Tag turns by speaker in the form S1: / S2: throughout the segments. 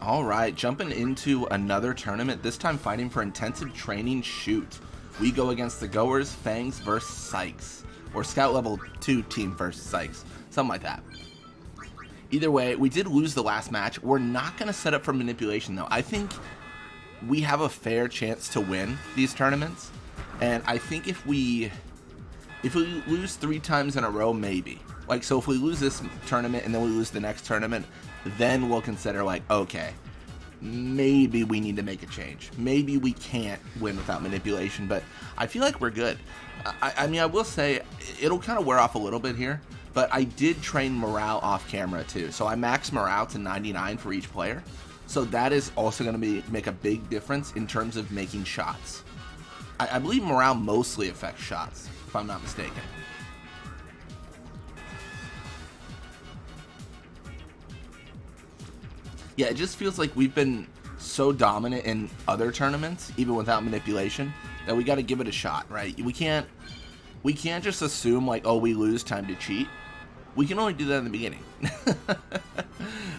S1: All right, jumping into another tournament, this time fighting for intensive training shoot. We go against the Goers, Fangs versus Sykes, or Scout Level 2 team versus Sykes, something like that. Either way, we did lose the last match. We're not going to set up for manipulation, though. I think we have a fair chance to win these tournaments, and I think if we lose 3 times in a row, maybe. Like, so if we lose this tournament and then we lose the next tournament, then we'll consider, like, okay, maybe we need to make a change. Maybe we can't win without manipulation, but I feel like we're good. I mean, I will say, it'll kind of wear off a little bit here, but I did train morale off camera too. So I maxed morale to 99 for each player. So that is also going to make a big difference in terms of making shots. I believe morale mostly affects shots, if I'm not mistaken. Yeah, it just feels like we've been so dominant in other tournaments, even without manipulation, that we got to give it a shot, right? We can't just assume like, oh, we lose, time to cheat. We can only do that in the beginning.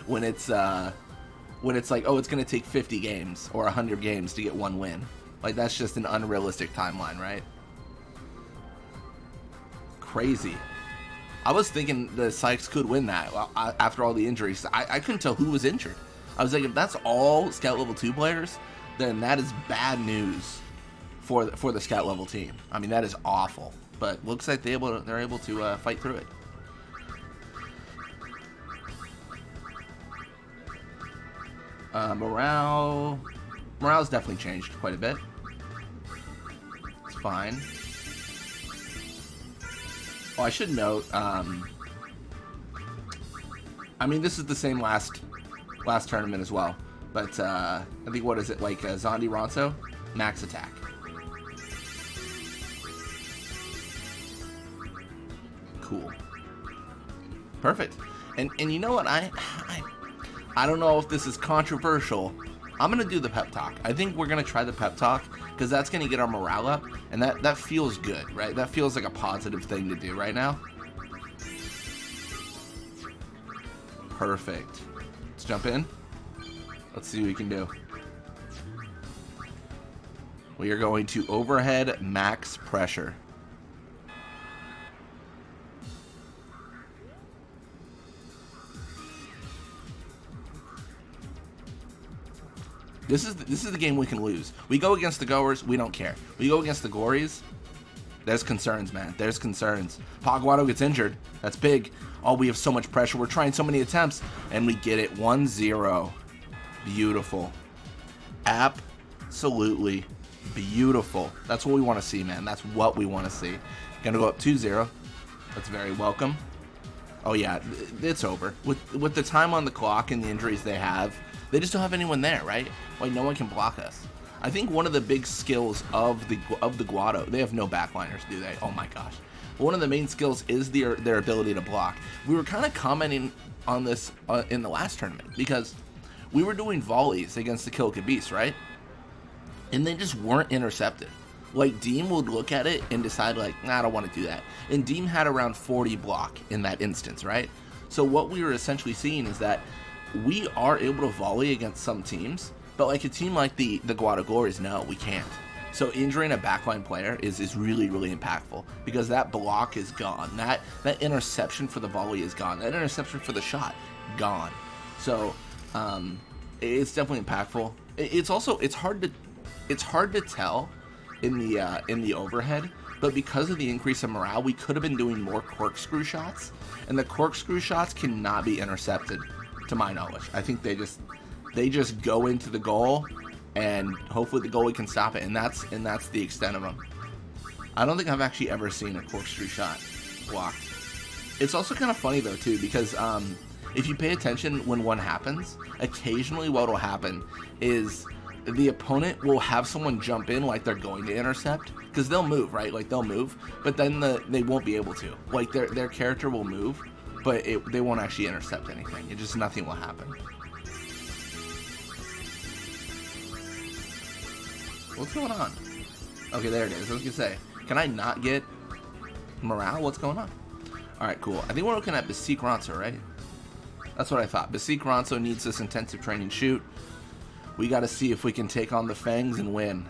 S1: when it's like, oh, it's gonna take 50 games or 100 games to get 1 win. Like, that's just an unrealistic timeline, right? Crazy. I was thinking the Sykes could win that after all the injuries. I couldn't tell who was injured. I was like, if that's all Scout Level 2 players, then that is bad news for the Scout Level team. I mean, that is awful. But looks like they're able to fight through it. Morale's definitely changed quite a bit. It's fine. Oh, I should note, I mean, this is the same last tournament as well, but I think, what is it, like Zondi Ronso? Max attack. Cool. Perfect. And you know what, I don't know if this is controversial. I'm going to do the pep talk. I think we're going to try the pep talk because that's going to get our morale up, and that feels good, right? That feels like a positive thing to do right now. Perfect. Let's jump in. Let's see what we can do. We are going to overhead max pressure. This is the game we can lose. We go against the Goers, we don't care. We go against the Gories, there's concerns, man. There's concerns. Paguado gets injured. That's big. Oh, we have so much pressure. We're trying so many attempts, and we get it. 1-0. Beautiful. Absolutely beautiful. That's what we want to see, man. That's what we want to see. Gonna go up 2-0. That's very welcome. Oh yeah, it's over. With the time on the clock and the injuries they have, they just don't have anyone there, right? Like, no one can block us. I think one of the big skills of the Guado, they have no backliners, do they? Oh my gosh. One of the main skills is their ability to block. We were kind of commenting on this in the last tournament because we were doing volleys against the Kilka Beast, right? And they just weren't intercepted. Like, Deem would look at it and decide, like, nah, I don't want to do that. And Deem had around 40 block in that instance, right? So what we were essentially seeing is that we are able to volley against some teams, but like a team like the Guado Glories, no, we can't. So injuring a backline player is really, really impactful because that block is gone. That interception for the volley is gone. That interception for the shot, gone. So it's definitely impactful. It's hard to tell in the overhead, but because of the increase in morale, we could have been doing more corkscrew shots, and the corkscrew shots cannot be intercepted, to my knowledge. I think they just go into the goal, and hopefully the goalie can stop it, and that's the extent of them. I don't think I've actually ever seen a corkscrew shot blocked. It's also kind of funny though too, because if you pay attention when one happens, occasionally what will happen is the opponent will have someone jump in like they're going to intercept, because they'll move, right? Like, they'll move, but then they won't be able to. Like, their character will move, but they won't actually intercept anything. It just, nothing will happen. What's going on? Okay, there it is. I was gonna say, can I not get morale? What's going on? Alright, cool. I think we're looking at Basik Ronso, right? That's what I thought. Basik Ronso needs this intensive training shoot. We got to see if we can take on the Fangs and win.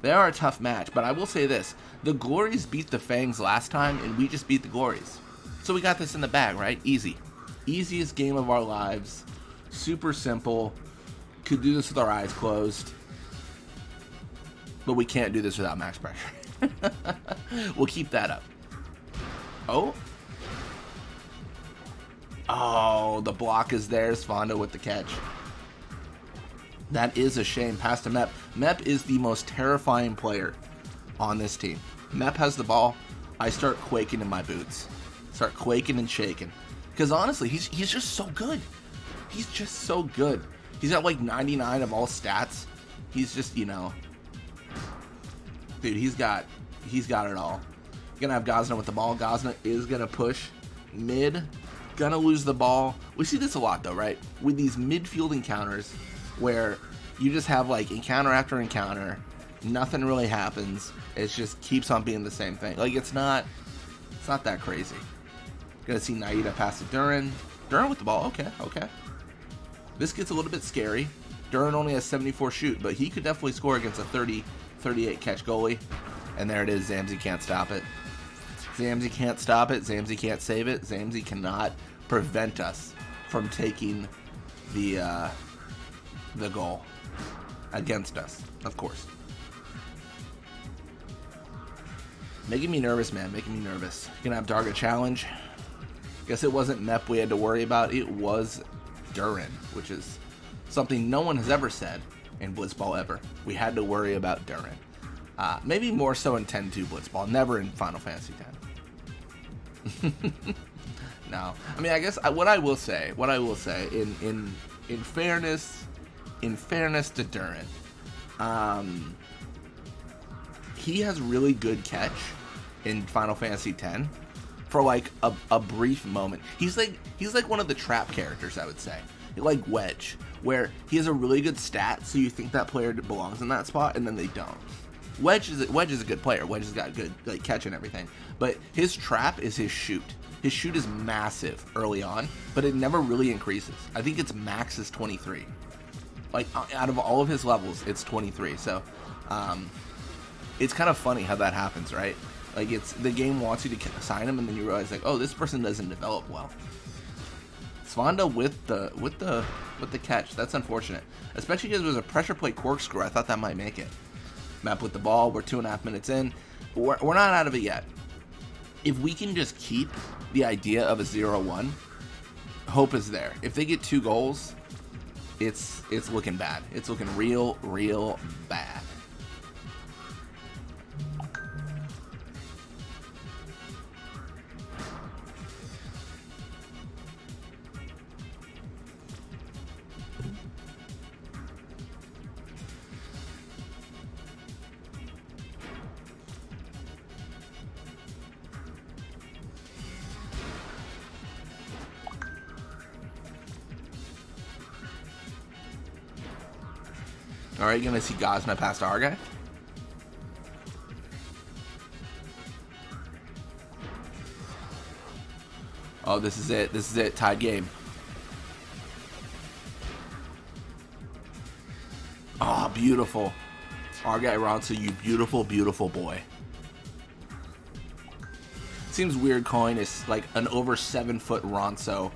S1: They are a tough match, but I will say this. The Glories beat the Fangs last time, and we just beat the Glories. So we got this in the bag, right? Easy. Easiest game of our lives. Super simple. Could do this with our eyes closed. But we can't do this without max pressure. We'll keep that up. Oh. Oh, the block is there. Svanda with the catch. That is a shame. Pass to Mep. Mep is the most terrifying player on this team. Mep has the ball. I start quaking in my boots. Start quaking and shaking. Because honestly, he's just so good. He's just so good. He's got like 99 of all stats. He's just, you know... Dude, he's got it all. You're going to have Gazna with the ball. Gazna is going to push mid. Gonna lose the ball. We see this a lot though, right? With these midfield encounters where you just have like encounter after encounter, nothing really happens. It just keeps on being the same thing. Like it's not that crazy. Gonna see Naida pass to Duran. Duran with the ball. Okay. This gets a little bit scary. Duran only has 74 shoot, but he could definitely score against a 38 catch goalie. And there it is. Zamzi can't stop it. Zamzi can't stop it. Zamzi can't save it. Zamzi cannot prevent us from taking the goal against us, of course. Making me nervous, man. Making me nervous. Gonna have target challenge. Guess it wasn't Mep we had to worry about. It was Duran, which is something no one has ever said in Blitzball ever. We had to worry about Duran. Maybe more so in 10-2 Blitzball, never in Final Fantasy X. No, I mean, I guess what I will say, in fairness to Duran, he has really good catch in Final Fantasy X for like a brief moment. He's like one of the trap characters, I would say, like Wedge, where he has a really good stat, so you think that player belongs in that spot, and then they don't. Wedge is a good player. Wedge has got good like catch and everything, but his trap is his shoot. His shoot is massive early on, but it never really increases. I think its max is 23. Like out of all of his levels, it's 23. So, it's kind of funny how that happens, right? Like it's the game wants you to assign him, and then you realize like, oh, this person doesn't develop well. Svanda with the catch. That's unfortunate, especially because it was a pressure play corkscrew. I thought that might make it. Map with the ball. We're 2.5 minutes in. We're not out of it yet. If we can just keep the idea of a 0-1, hope is there. If they get 2 goals, it's looking bad. It's looking real bad. Alright, you're gonna see Gazna pass to our guy. Oh, this is it. This is it. Tied game. Oh, beautiful. Our guy Ronso, you beautiful, beautiful boy. Seems weird calling this like an over 7-foot Ronso,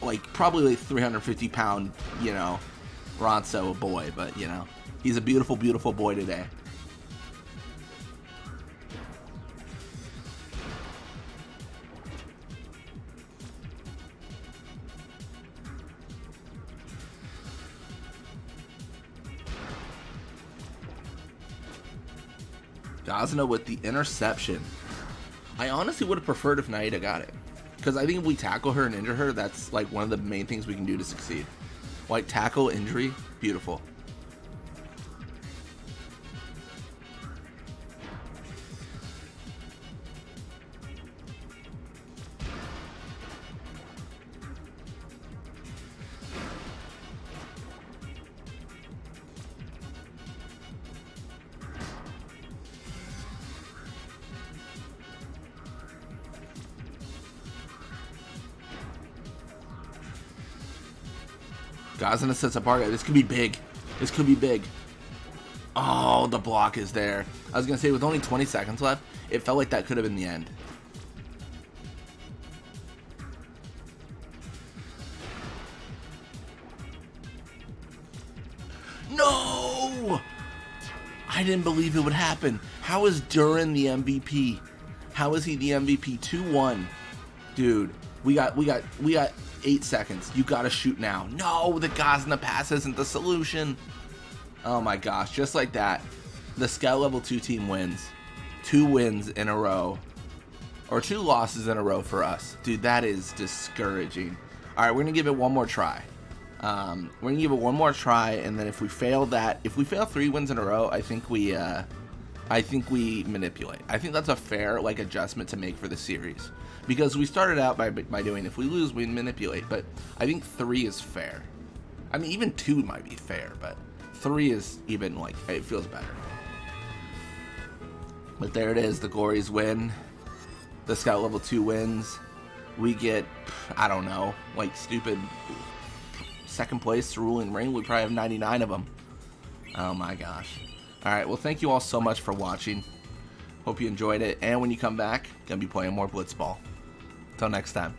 S1: like probably like 350 pound, you know, Ronso a boy, but you know, he's a beautiful, beautiful boy today. Gazna with the interception. I honestly would have preferred if Naida got it, because I think if we tackle her and injure her, that's like one of the main things we can do to succeed. Like tackle, injury, beautiful. Gazana sets up our guy. This could be big. This could be big. Oh, the block is there. I was going to say, with only 20 seconds left, it felt like that could have been the end. No! I didn't believe it would happen. How is Duran the MVP? How is he the MVP? 2-1. Dude, we got 8 seconds. You got to shoot now. No, the Gazna pass isn't the solution. Oh my gosh, just like that, the Scout Level 2 team wins. 2 wins in a row. Or 2 losses in a row for us. Dude, that is discouraging. Alright, we're going to give it one more try. We're going to give it one more try, and then if we fail 3 wins in a row, I think we manipulate. I think that's a fair, like, adjustment to make for the series. Because we started out by doing, if we lose, we manipulate. But I think 3 is fair. I mean, even 2 might be fair, but 3 is even, like, it feels better. But there it is. The Glories win. The Scout Level 2 wins. We get, I don't know, like, stupid second place ruling ring. We probably have 99 of them. Oh, my gosh. All right. Well, thank you all so much for watching. Hope you enjoyed it. And when you come back, going to be playing more Blitzball. Until next time.